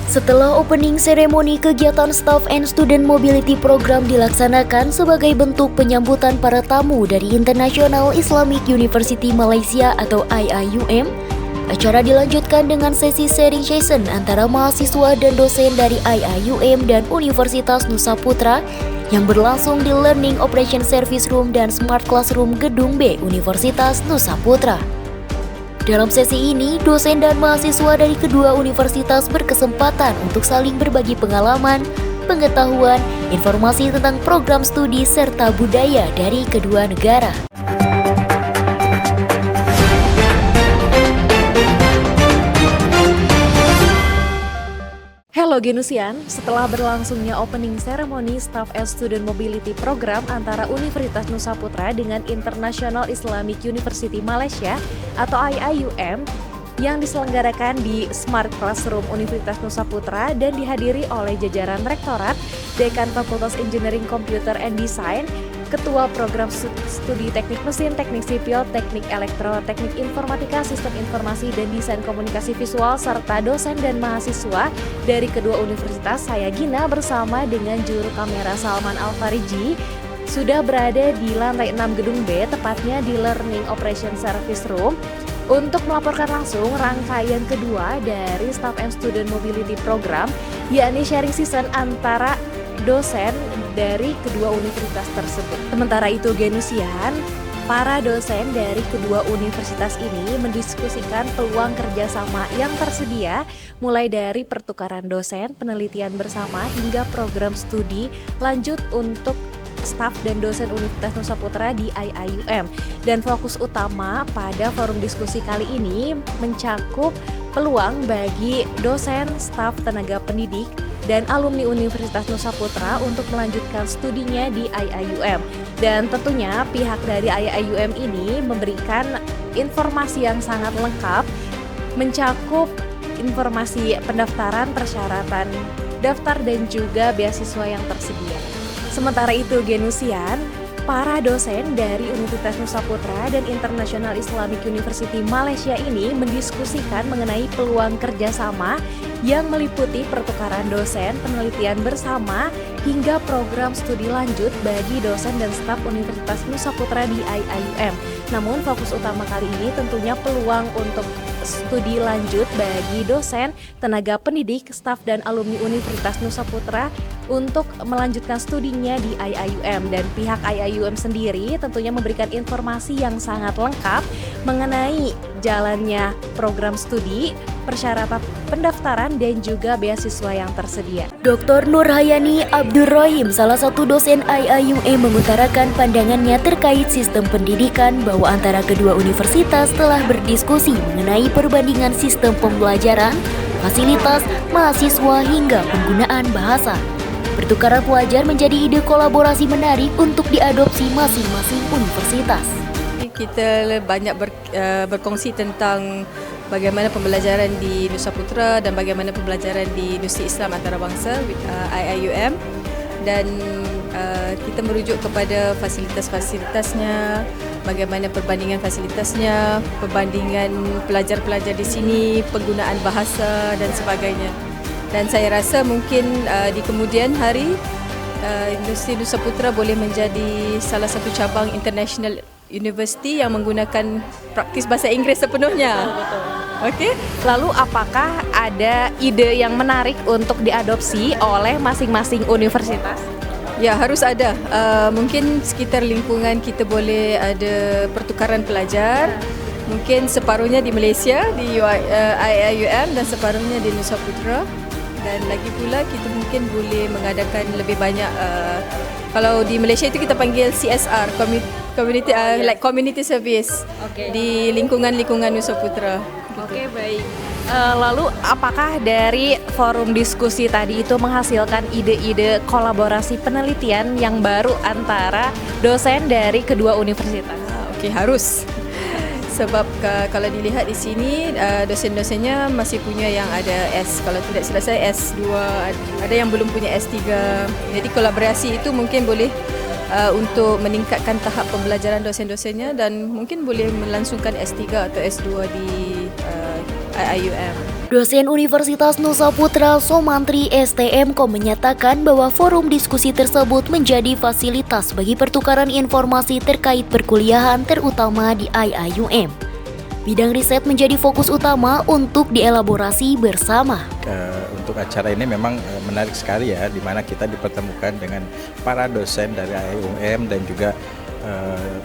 Setelah opening ceremony, kegiatan Staff and Student Mobility Program dilaksanakan sebagai bentuk penyambutan para tamu dari International Islamic University Malaysia atau IIUM. Acara dilanjutkan dengan sesi sharing session antara mahasiswa dan dosen dari IIUM dan Universitas Nusa Putra yang berlangsung di Learning Operation Service Room dan Smart Classroom Gedung B Universitas Nusa Putra. Dalam sesi ini, dosen dan mahasiswa dari kedua universitas berkesempatan untuk saling berbagi pengalaman, pengetahuan, informasi tentang program studi serta budaya dari kedua negara. Halo Genusian, setelah berlangsungnya opening ceremony Staff and Student Mobility Program antara Universitas Nusa Putra dengan International Islamic University Malaysia atau IIUM yang diselenggarakan di Smart Classroom Universitas Nusa Putra dan dihadiri oleh jajaran Rektorat, Dekan Fakultas Engineering Computer and Design, Ketua Program Studi Teknik Mesin, Teknik Sipil, Teknik Elektro, Teknik Informatika, Sistem Informasi dan Desain Komunikasi Visual, serta dosen dan mahasiswa dari kedua universitas. Saya Gina bersama dengan juru kamera Salman Al-Fariji sudah berada di lantai 6 Gedung B, tepatnya di Learning Operation Service Room, untuk melaporkan langsung rangkaian kedua dari Staff and Student Mobility Program, yakni sharing session antara dosen dari kedua universitas tersebut. Sementara itu Genusian, para dosen dari kedua universitas ini mendiskusikan peluang kerjasama yang tersedia mulai dari pertukaran dosen, penelitian bersama hingga program studi lanjut untuk staf dan dosen Universitas Nusa Putra di IIUM. Dan fokus utama pada forum diskusi kali ini mencakup peluang bagi dosen, staf, tenaga pendidik, dan alumni Universitas Nusa Putra untuk melanjutkan studinya di IIUM. Dan tentunya pihak dari IIUM ini memberikan informasi yang sangat lengkap, mencakup informasi pendaftaran, persyaratan daftar, dan juga beasiswa yang tersedia. Sementara itu Genusian, para dosen dari Universitas Nusa Putra dan International Islamic University Malaysia ini mendiskusikan mengenai peluang kerjasama yang meliputi pertukaran dosen, penelitian bersama, hingga program studi lanjut bagi dosen dan staf Universitas Nusa Putra di IIUM. Namun fokus utama kali ini tentunya peluang untuk studi lanjut bagi dosen, tenaga pendidik, staf dan alumni Universitas Nusa Putra untuk melanjutkan studinya di IIUM. Dan pihak IIUM sendiri tentunya memberikan informasi yang sangat lengkap mengenai jalannya program studi, persyaratan pendaftaran, dan juga beasiswa yang tersedia. Dr. Nurhayani Abdurrahim, salah satu dosen IIUM, mengutarakan pandangannya terkait sistem pendidikan bahwa antara kedua universitas telah berdiskusi mengenai perbandingan sistem pembelajaran, fasilitas, mahasiswa hingga penggunaan bahasa. Pertukaran pelajar menjadi ide kolaborasi menarik untuk diadopsi masing-masing universitas. Kita banyak berkongsi tentang bagaimana pembelajaran di Nusa Putra dan bagaimana pembelajaran di Universiti Islam Antarabangsa IIUM, dan kita merujuk kepada fasilitas-fasilitasnya, bagaimana perbandingan fasilitasnya, perbandingan pelajar-pelajar di sini, penggunaan bahasa dan sebagainya. Dan saya rasa mungkin di kemudian hari Universiti Nusa Putra boleh menjadi salah satu cabang international university yang menggunakan praktis bahasa Inggeris sepenuhnya. Betul. Okey. Lalu apakah ada ide yang menarik untuk diadopsi oleh masing-masing universitas? Ya, harus ada. Mungkin sekitar lingkungan kita boleh ada pertukaran pelajar. Mungkin separuhnya di Malaysia, di IIUM, dan separuhnya di Nusa Putra. Dan lagi pula kita mungkin boleh mengadakan lebih banyak, kalau di Malaysia itu kita panggil CSR, community like community service, di lingkungan-lingkungan Nusa Putra. Oke, baik. Lalu apakah dari forum diskusi tadi itu menghasilkan ide-ide kolaborasi penelitian yang baru antara dosen dari kedua universitas? Okey, harus. Sebab kalau dilihat di sini dosen-dosennya masih punya yang ada S, kalau tidak selesai S2, ada yang belum punya S3. Jadi kolaborasi itu mungkin boleh untuk meningkatkan tahap pembelajaran dosen-dosennya dan mungkin boleh melangsungkan S3 atau S2 di IIUM. Dosen Universitas Nusa Putra Somantri STMko menyatakan bahwa forum diskusi tersebut menjadi fasilitas bagi pertukaran informasi terkait perkuliahan terutama di IIUM. Bidang riset menjadi fokus utama untuk dielaborasi bersama. Untuk acara ini memang menarik sekali ya, di mana kita dipertemukan dengan para dosen dari IIUM dan juga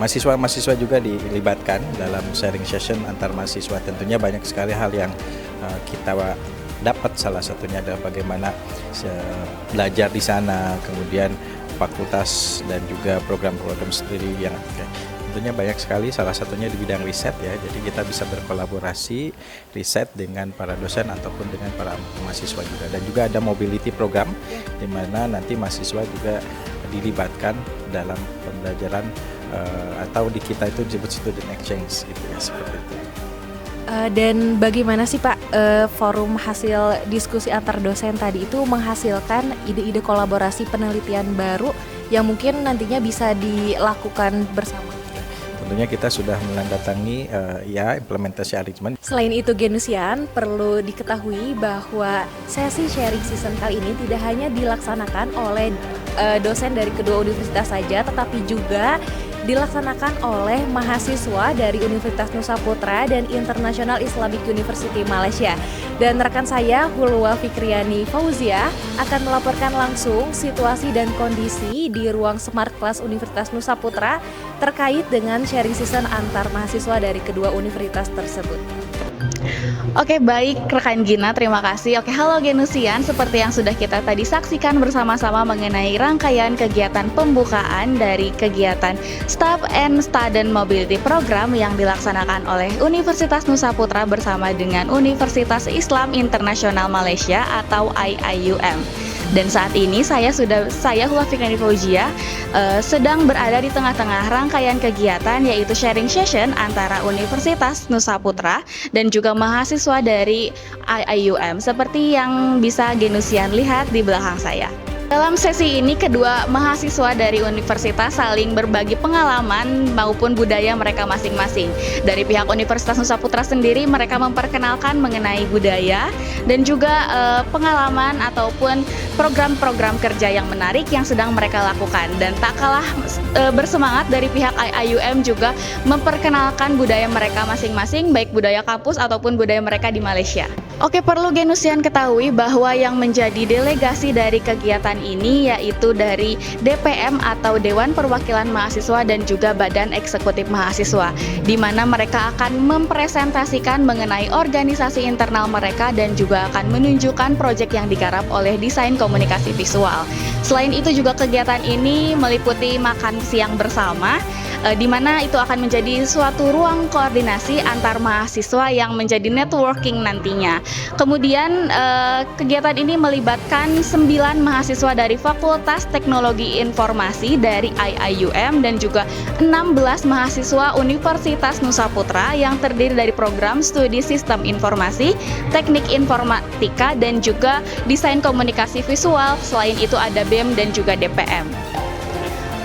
mahasiswa-mahasiswa juga dilibatkan dalam sharing session antar mahasiswa. Tentunya banyak sekali hal yang kita dapat, salah satunya adalah bagaimana belajar di sana, kemudian fakultas dan juga program-program studi yang tentunya banyak sekali, salah satunya di bidang riset ya. Jadi kita bisa berkolaborasi riset dengan para dosen ataupun dengan para mahasiswa juga. Dan juga ada mobility program di mana nanti mahasiswa juga dilibatkan dalam pembelajaran atau di kita itu disebut student exchange gitu ya, seperti itu. Dan bagaimana sih Pak forum hasil diskusi antar dosen tadi itu menghasilkan ide-ide kolaborasi penelitian baru yang mungkin nantinya bisa dilakukan bersama? Tentunya kita sudah menandatangani implementasi arrangement. Selain itu Genusian, perlu diketahui bahwa sesi sharing season kali ini tidak hanya dilaksanakan oleh dosen dari kedua universitas saja, tetapi juga dilaksanakan oleh mahasiswa dari Universitas Nusa Putra dan International Islamic University Malaysia. Dan rekan saya Hulwa Fikriani Fauzia akan melaporkan langsung situasi dan kondisi di ruang Smart Class Universitas Nusa Putra terkait dengan sharing season antar mahasiswa dari kedua universitas tersebut. Oke, baik rekan Gina, terima kasih. Oke, halo Genusian, seperti yang sudah kita tadi saksikan bersama-sama mengenai rangkaian kegiatan pembukaan dari kegiatan Staff and Student Mobility Program yang dilaksanakan oleh Universitas Nusa Putra bersama dengan Universitas Islam Internasional Malaysia atau IIUM. Dan saat ini saya Hulwa Fikriani Fauzia sedang berada di tengah-tengah rangkaian kegiatan yaitu sharing session antara Universitas Nusa Putra dan juga mahasiswa dari IIUM seperti yang bisa Genusian lihat di belakang saya. Dalam sesi ini, kedua mahasiswa dari universitas saling berbagi pengalaman maupun budaya mereka masing-masing. Dari pihak Universitas Nusa Putra sendiri, mereka memperkenalkan mengenai budaya dan juga pengalaman ataupun program-program kerja yang menarik yang sedang mereka lakukan. Dan tak kalah bersemangat dari pihak IIUM juga memperkenalkan budaya mereka masing-masing, baik budaya kampus ataupun budaya mereka di Malaysia. Oke, perlu Genusian ketahui bahwa yang menjadi delegasi dari kegiatan ini yaitu dari DPM atau Dewan Perwakilan Mahasiswa dan juga Badan Eksekutif Mahasiswa, di mana mereka akan mempresentasikan mengenai organisasi internal mereka dan juga akan menunjukkan proyek yang digarap oleh desain komunikasi visual. Selain itu juga kegiatan ini meliputi makan siang bersama, di mana itu akan menjadi suatu ruang koordinasi antar mahasiswa yang menjadi networking nantinya. Kemudian kegiatan ini melibatkan 9 mahasiswa dari Fakultas Teknologi Informasi dari IIUM dan juga 16 mahasiswa Universitas Nusa Putra yang terdiri dari program studi Sistem Informasi, Teknik Informatika dan juga Desain Komunikasi Visual. Selain itu ada BEM dan juga DPM.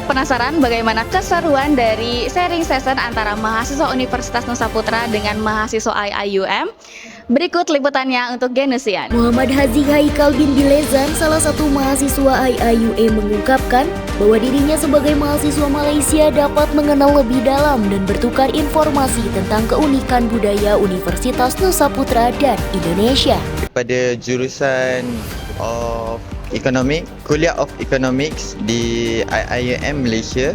Penasaran bagaimana keseruan dari sharing session antara mahasiswa Universitas Nusa Putra dengan mahasiswa IIUM? Berikut liputannya untuk Genusian. Muhammad Hazi Haikal bin Bilezan, salah satu mahasiswa IIUM, mengungkapkan bahwa dirinya sebagai mahasiswa Malaysia dapat mengenal lebih dalam dan bertukar informasi tentang keunikan budaya Universitas Nusa Putra dan Indonesia. Pada jurusan of kuliah of Economics di IIUM Malaysia,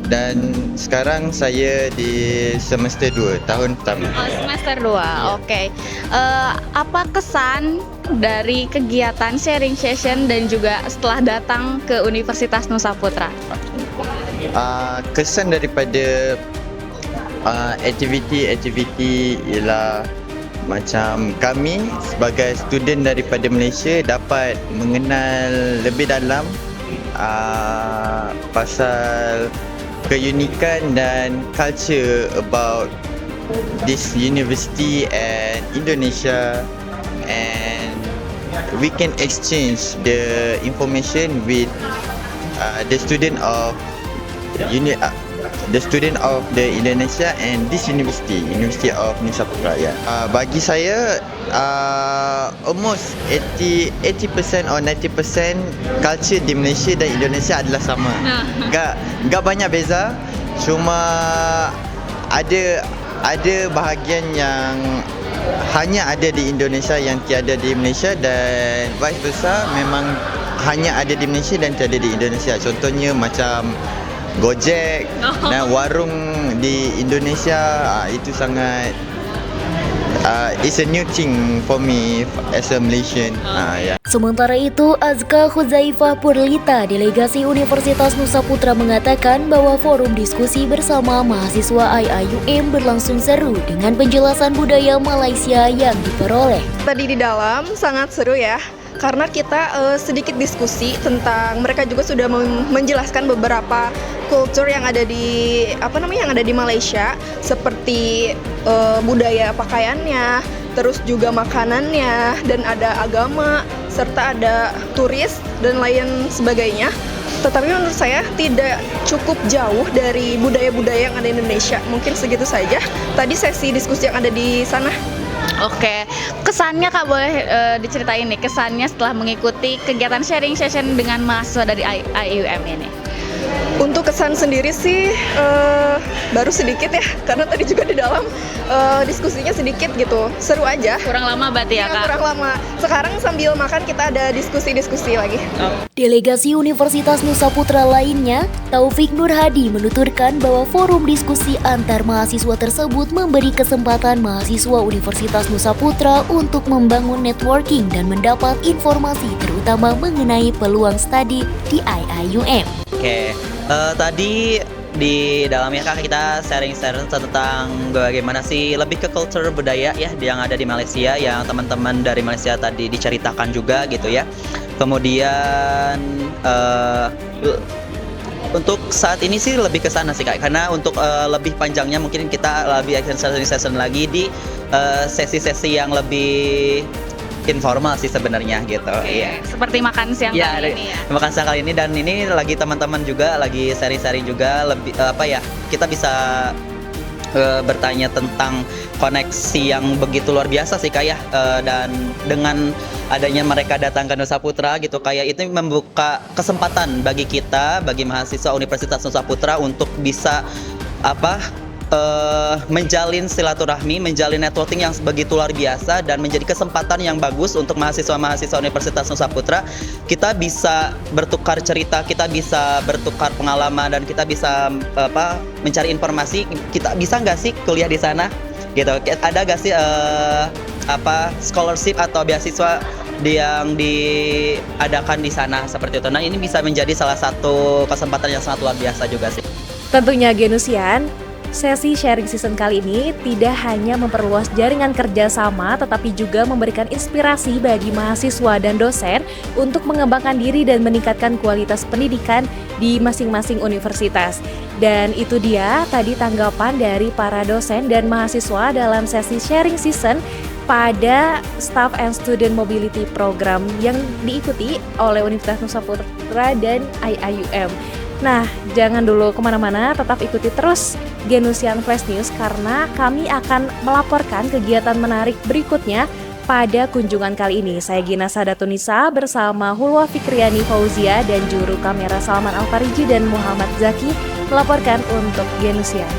dan sekarang saya di semester 2, tahun pertama. Semester 2, Oke. Apa kesan dari kegiatan sharing session dan juga setelah datang ke Universitas Nusa Putra? Kesan daripada aktiviti ialah macam kami sebagai student daripada Malaysia dapat mengenal lebih dalam pasal keunikan dan culture about this university and Indonesia, and we can exchange the information with the student of the student of the Indonesia and this University of Nusa Putra. Yeah. Bagi saya, almost 80% or 90% culture di Malaysia dan Indonesia adalah sama. Gak banyak beza. Cuma ada bahagian yang hanya ada di Indonesia yang tiada di Malaysia, dan vice versa, memang hanya ada di Malaysia dan tiada di Indonesia. Contohnya macam Gojek dan warung di Indonesia, itu sangat it's a new thing for me as a Malaysian. Yeah. Sementara itu, Azka Huzaifah Purlita, delegasi Universitas Nusa Putra mengatakan bahwa forum diskusi bersama mahasiswa IAIUM berlangsung seru dengan penjelasan budaya Malaysia yang diperoleh. Tadi di dalam sangat seru ya, karena kita sedikit diskusi tentang, mereka juga sudah menjelaskan beberapa kultur yang ada di Malaysia, seperti budaya pakaiannya, terus juga makanannya, dan ada agama, serta ada turis dan lain sebagainya. Tetapi menurut saya tidak cukup jauh dari budaya-budaya yang ada di Indonesia. Mungkin segitu saja tadi sesi diskusi yang ada di sana. Oke, kesannya Kak boleh diceritain nih, kesannya setelah mengikuti kegiatan sharing session dengan mahasiswa dari IAIUM ini. Untuk kesan sendiri sih baru sedikit ya, karena tadi juga di dalam diskusinya sedikit gitu, seru aja. Kurang lama berarti ya Kak? Kurang lama, sekarang sambil makan kita ada diskusi-diskusi lagi. Delegasi Universitas Nusa Putra lainnya, Taufik Nur Hadi, menuturkan bahwa forum diskusi antar mahasiswa tersebut memberi kesempatan mahasiswa Universitas Nusa Putra untuk membangun networking dan mendapat informasi terutama mengenai peluang studi di IAIUM. Oke, tadi di dalamnya Kak kita sharing tentang bagaimana sih lebih ke culture budaya ya yang ada di Malaysia, yang teman-teman dari Malaysia tadi diceritakan juga gitu ya. Kemudian untuk saat ini sih lebih ke sana sih Kak, karena untuk lebih panjangnya mungkin kita lebih session lagi di sesi-sesi yang lebih informal sih sebenarnya gitu. Iya. Seperti makan siang kali ini ya. Makan siang kali ini, dan ini lagi teman-teman juga lagi sharing juga lebih kita bisa bertanya tentang koneksi yang begitu luar biasa sih Kak ya, dan dengan adanya mereka datang ke Nusa Putra gitu kayak itu membuka kesempatan bagi kita, bagi mahasiswa Universitas Nusa Putra untuk bisa menjalin silaturahmi, menjalin networking yang begitu luar biasa, dan menjadi kesempatan yang bagus untuk mahasiswa-mahasiswa Universitas Nusa Putra. Kita bisa bertukar cerita, kita bisa bertukar pengalaman, dan kita bisa mencari informasi. Kita bisa nggak sih kuliah di sana? Gitu. Ada nggak sih scholarship atau beasiswa yang diadakan di sana seperti itu? Nah, ini bisa menjadi salah satu kesempatan yang sangat luar biasa juga sih. Tentunya Genusian, sesi sharing season kali ini tidak hanya memperluas jaringan kerjasama, tetapi juga memberikan inspirasi bagi mahasiswa dan dosen untuk mengembangkan diri dan meningkatkan kualitas pendidikan di masing-masing universitas. Dan itu dia tadi tanggapan dari para dosen dan mahasiswa dalam sesi sharing season pada Staff and Student Mobility Program yang diikuti oleh Universitas Nusa Putra dan IAIUM. Nah, jangan dulu kemana-mana, tetap ikuti terus Genusian Flash News karena kami akan melaporkan kegiatan menarik berikutnya pada kunjungan kali ini. Saya Gina Sadatunisa bersama Hulwa Fikriani Fauzia dan juru kamera Salman Alfariji dan Muhammad Zaki melaporkan untuk Genusian.